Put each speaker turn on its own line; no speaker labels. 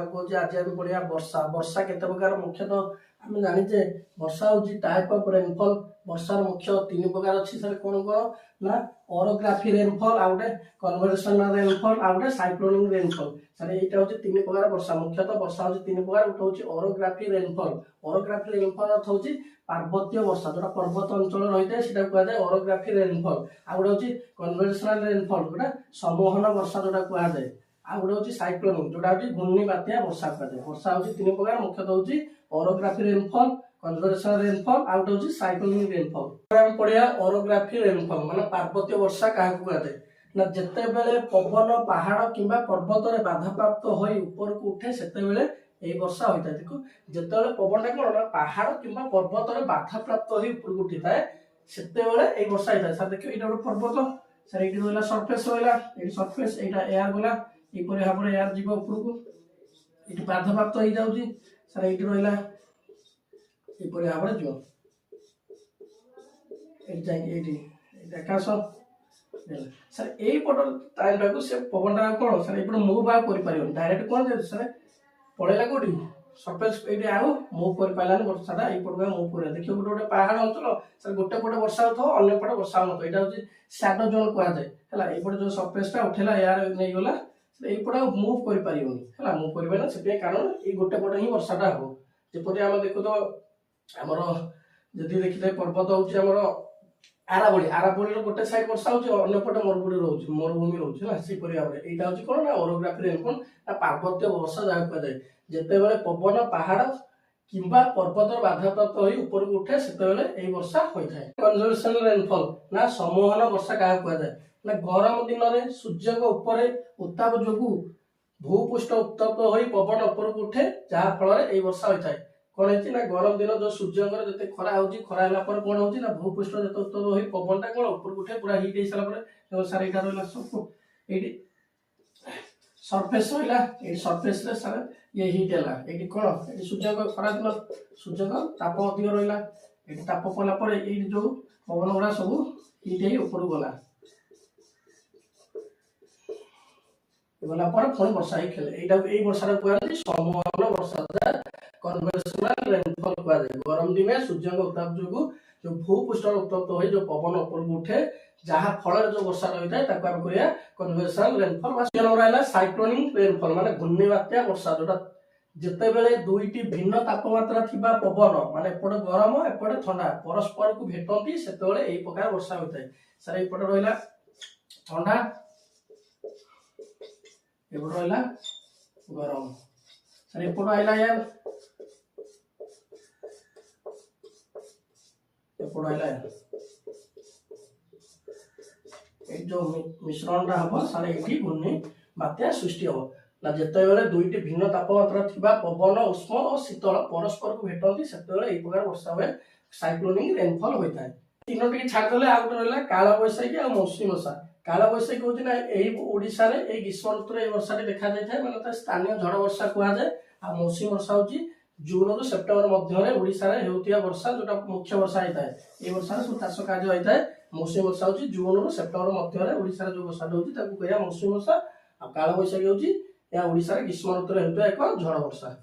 कौच आज आम पढ़ा वर्षा वर्षा केते प्रकार मुख्यतः आम जाचे वर्षा हूँ टाइप ऑफ रेनफॉल वर्षार मुख्य तीन प्रकार अच्छी सर कौन कौन ना ओरोग्राफी रेनफॉल आ गए कन्वेंशनल रेनफॉल आ गए साइक्लोनिक रेनफॉल सर यहाँ हूँ तीन प्रकार वर्षा मुख्यतः वर्षा हूँ तीन प्रकार गोटे हूँ ओरोग्राफी रेनफॉल ओरोग्राफी रेनफॉल अर्थ हूँ पार्वत्य वर्षा जो पर्वत अंचल रही है कहुए ओरोग्राफी रेनफॉल आ गए हूँ कन्वेंशनल रेनफॉल जोटा समूहन वर्षा जोटा कहुए आ गए हूँ साइक्लोनिक जोटा हूँ घूर्णी बात्या वर्षा कहुए वर्षा हूँ तीन प्रकार मुख्यतः हूँ ओरोग्राफी रेनफॉल कन्वेंशनल रेनफॉल आ गए हूँ साइक्लोनिक रेनफॉल पढ़िया ओरोग्राफी रेनफॉल माने पार्वत्य वर्षा क्या कहुए ना जिते बेले पवन पहाड़ किंबा पर्वत में बाधाप्राप्त हो ऊपर को उठे से यही वर्षा होता है देखो जिते पवन कौन ना पहाड़ किंबा पर्वत में बाधाप्राप्त हो ऊपर को उठी थाए से वर्षा होता है सर देखिए ये गोटे पर्वत सर ये रहा सरफेस रहा ये सरफेस यहाँ एयर गला यहपरी भाव में एयर जीव ऊपर को ये बाधाप्राप्त हो जाऊँगी सर ये रहा यहपरी भाव में जीव ये आकाश सर यही पट टाइम को से पवन कौन सर ये मुव आ कर डायरेक्ट कौन सर पड़ेगा कौटी सरफेस ये आउ मुव कर पारानी वर्षाटा यपट मुव कर देखिए गोटे गोटे पहाड़ अंचल सर गोटे पटे वर्षा हो अन्य पटे वर्षा हो यहाँ हूँ सैडो जोन कहुए है ये जो सरफेसटा उठेला यार नहीं गला यपटे मुव कर मुव कर से कारण ये गोटे पटे ही वर्षाटा हम जपरी आम देखु तो आमर जदि देखिए पर्वत हूँ आराबड़ी आराबड़ी गोटे साइड वर्षा हो अंपटे मरुभूमि रोचे मरुभूमि रोचे से भाव में यहाँ हूँ कौन ना ओरोग्राफी रेनफॉल पार्वत्य वर्षा जहाँ कहुए जिते बड़े पवन पहाड़ किंबा पर्वत बाधाप्राप्त हो ऊपर को उठे से वर्षा होता है कन्वेंशनल रेनफॉल ना समूहन वर्षा क्या कहुए ना गरम दिन में सूर्य उपर उत्ताप जो भूपृष्ठ उत्तप्त हो पवन ऊपर को उठे जहाँ फल ये वर्षा होता है कौन है ना गरम दिन जो सूर्य जिते खरा खरा कौन हो भूपृष्ठ जो उत्तप्त हो पवनटा कौन ऊपर को उठे पूरा हिट हो सारा सार यहाँ रहा ये सरफेस रहा ये सरफेस सार ये हिट है ये कौन ये सूर्य खरा दिन सूर्य ताप अधिक रहा ये ताप पड़ा ये जो पवन गुड़ा सब हिट हो ऊपर गला गला पुणी वर्षा ही खेले यही वर्षा कहते समूहन वर्षा कन्वेंशनल रेनफॉल कहुए गरम दिन सूर्य उत्ताप जो भूपृष्ठ उत्तप्त हो जो पवन ऊपर को उठे जहाँ फल जो वर्षा रही है कन्वेंशनल रेनफॉल रहा साइक्लोनिक रेनफॉल माने घूर्णी बात्या वर्षा जोटा जिते बेले दुईटी भिन्न तापमात्रा थिबा पवन माने एपटे गरम एपटे ठंडा परस्पर को भेटती से यही प्रकार वर्षा होता है सर एपटे रहा ठंडा एपटे रहा गरम सर एपट आइला यार एपट आइला जो मिश्रण हम सारे ये घूर्णी बात्या सृष्टि हम ना जिते बेले दुईटी भिन्न तापमात्रा थिबा पवन उष्म और शीतल परस्पर को भेटती से यही प्रकार वर्षा हुए साइक्लोनिक रेनफॉल होता है तीनो टी छाड़देले आ गोटे रहा काल बैशाखी और मौसुमी वर्षा काल बैशाखी हूँ ना यही ओडिशा रे यही ग्रीष्म ऋतु ये वर्षा देखा जाए मैंने स्थानीय झड़ वर्षा कहुए आ मौसुमी वर्षा हूँ जून रु सेप्टेम्बर मध्य ओडिशा रे होतिया वर्षा जोटा मुख्य वर्षा होता है ये वर्षा सब चाष कार्य होता है मौसुमी वर्षा हूँ जून रु सेप्टेम्बर मध्य ओडिशा जो वर्षा होती है मौसुमी वर्षा आ काल बैशाखी हूँ या ओडिशा रे ग्रीष्म ऋतु होता एक झड़ वर्षा।